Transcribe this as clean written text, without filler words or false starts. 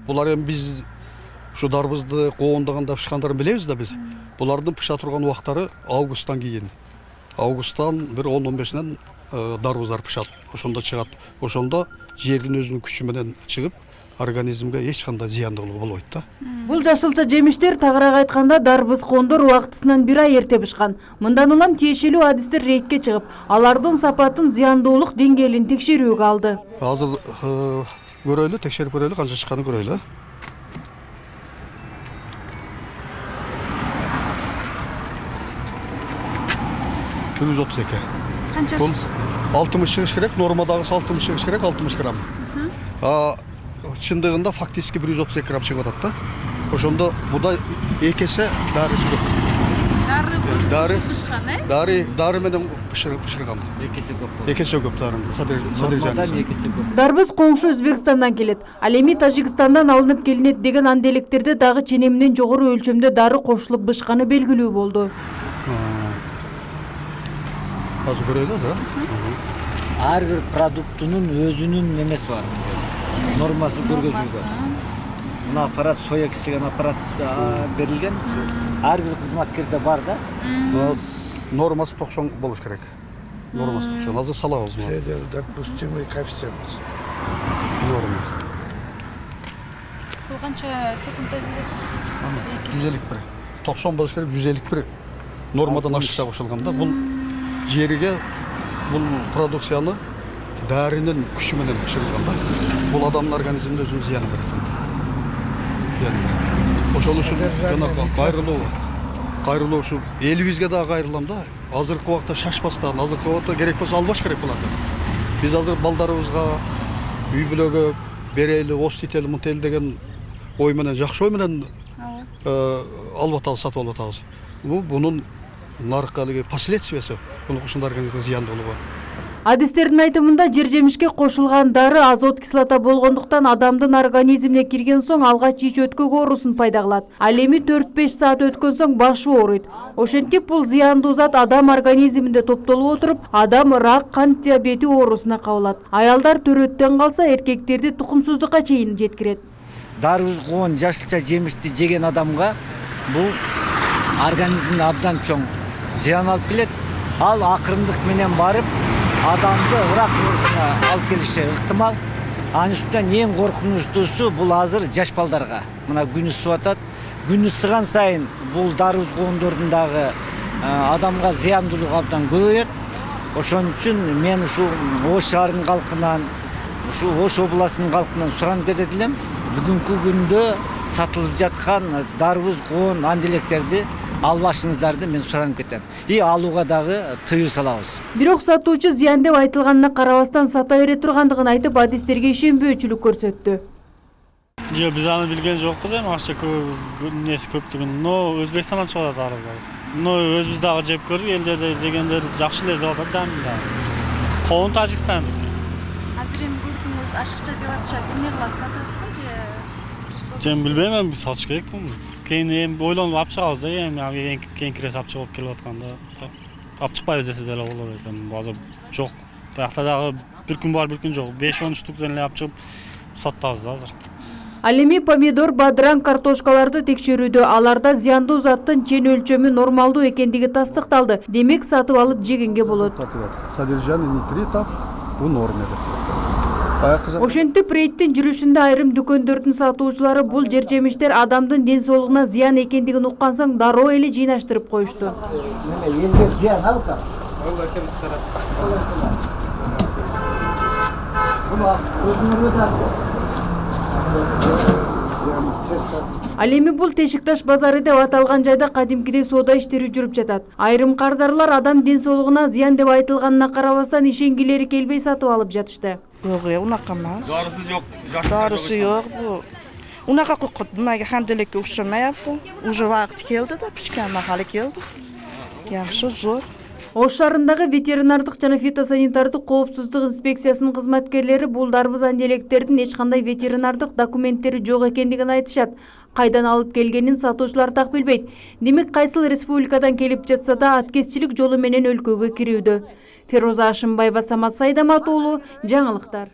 Булар эми биз ушу дарбызды коондаганда пышкандарын билебиз да биз. Булардын пыша турган убактары августтан кийин. Августтан бир 10-15-нен дарбыздар пышат. Ошондо чыгат. Ошондо жердин өзүнүн күчү менен чыгып, организмге эч кандай зыяндуулугу болбойт да. Бул жашылча жемиштер тагыраак айтканда дарбыз кондор убактысынан бир ай эрте бышкан. Мындан улам тиешелүү адистер рейдке чыгып, алардын сапатын, зыяндуулук деңгээлин текшерүүгө алды. Азыр көрөйлү, текшерип көрөйлү, канча чыкканын көрөйлү. Канча? Бул 60 чыгыш керек, нормадагысы 60 чыгыш керек, 60 грамм. Чындыгында фактически 132 грамм чыгып атат да. Ошондо буда эки эсе дарысы көп. Дары менен пышырган. Эки эсе көп дарынын содержаниясы. Дарбыз коңшу Өзбекстандан келет. Ал эми Тажикстандан алынып келинет деген анделектерде дагы ченеминен жогору өлчөмдө дары кошулуп бышканы белгилүү болду. Азыр көрөйлү азыр. Ар бир продуктунун өзүнүн немеси бар. Нормасы көргөзүлгөн. Мына аппарат соя деген аппарат берилген. Ар бир кызматкерде бар да. Нормасы 90 болуш керек. Нормасы 90. Азыр салабыз мына. Допустимый коэффициент. Норма. Бул канча секунд эзилет? 151. 90 болуш керек, 151. Нормадан ашыкча кошулган да. Бул жерге бул продукцияны дарынын күчү менен пышырылган да. Бул адамдын организмине өзүнүн зыянын берет. Ошол үчүн жана кайрылуу ушу элибизге дагы кайрылам да. Азыркы убакта шашпастан, азыркы убакта керек болсо албаш керек буларды. Биз азыр балдарыбызга үй бүлөгө берели, остители, мынтели деген ой менен, жакшы ой менен алып атабыз, сатып алып атабыз. Бунун нарыкка последствиясы, бунун ушундай организмге зыяндуулугу. Адистердин айтымында жер жемишке кошулган дары азот кислота болгондуктан адамдын организмине кирген соң алгач ич өткөгү оорусун пайда кылат. Ал эми 4-5 саат өткөн соң башы ооруйт. Ошентип бул зыяндуу зат адам организминде топтолуп отуруп, адам рак, кант диабети оорусуна кабылат. Аялдар төрөттөн калса, эркектерди тукумсуздукка чейин жеткирет. Дарбыз коон жашылча жемишти жеген адамга бул организмине абдан чоң зыян алып келет. Ал акырындык менен барып адамды рак оорусуна алып келиши ыктымал. Анын үстүнөн эң коркунучтуусу бул азыр жаш балдарга. Мына күн ысып атат. Күн ысыган сайын бул дарбыз коондордун дагы адамга зыяндуулугу абдан көбөйөт. Ошон үчүн мен ушу Ош шаарынын калкынан, ушу Ош областынын калкынан суранып кетет элем. Бүгүнкү күндө сатылып жаткан дарбыз коон анделектерди албашыңыздарды мен суранып кетем. Алууга дагы тыюу салабыз. Бирок сатуучу зыян деп айтылганына карабастан сата бере тургандыгын айтып, адистерге ишенбөөчүлүк көрсөттү. Жок, биз аны билген жокпуз, эми акча неси көптүгүн. Но Өзбекстандан чыгат дарбыздар. Но өзүбүз дагы жеп көрдүк, элдерде жегендер жакшы эле деп атат, дамы да. Коон Тажикстан. Азыр эми көрдүңүз, ашыкча деп атышат. Эмне кыласыз, сатасызбы же? Мен билбейм, эми сатыш керек да. Кийин эми ойлонуп алып чыгабыз да, эми кийинки алып чыгып келип атканда. Алып чыкпайбыз десе деле болот эми. Азыр жок. Биякта дагы бир күн бар, бир күн жок. 5-13 штуктан эле алып чыгып сатабыз да азыр. Ал эми помидор, бадыран, картошкаларды текшерүүдө аларда зыяндуу заттын чен өлчөмү нормалдуу экендиги тастыкталды. Демек сатып алып жегенге болот. Содержание нитритов в норме. Ошентип рейдтин жүрүшүндө айрым дүкөндөрдүн сатуучулары бул жер жемиштер адамдын ден соолугуна зыян экендигин уккан соң дароо эле жыйнаштырып коюшту. Элге зыян алка. Ал эми бул Тешикташ базары деп аталган жайда кадимкидей соода иштери жүрүп жатат. Айрым кардарлар адам ден соолугуна зыян деп айтылганына карабастан ишенгилери келбей сатып алып жатышты. Yok ya, unaqa emas. Darısı yok. Darısı yok bu. Unaqa nimaga hamdillikka o'xshamayapti. Уже vaqti keldi da, pishgan mahali keldi. Yaxshi, zo'r. Ош шаарындагы ветеринардык жана фитосанитардык коопсуздук инспекциясынын кызматкерлери бул дарбыз анделектердин эч кандай ветеринардык документтери жок экендигин айтышат. Кайдан алып келгенин сатуучулар так билбейт. Демек кайсыл республикадан келип жатса да аткезчилик жолу менен өлкөгө кирүүдө. Фероза Ашымбаева, Самат Сайдамат уулу, жаңылыктар.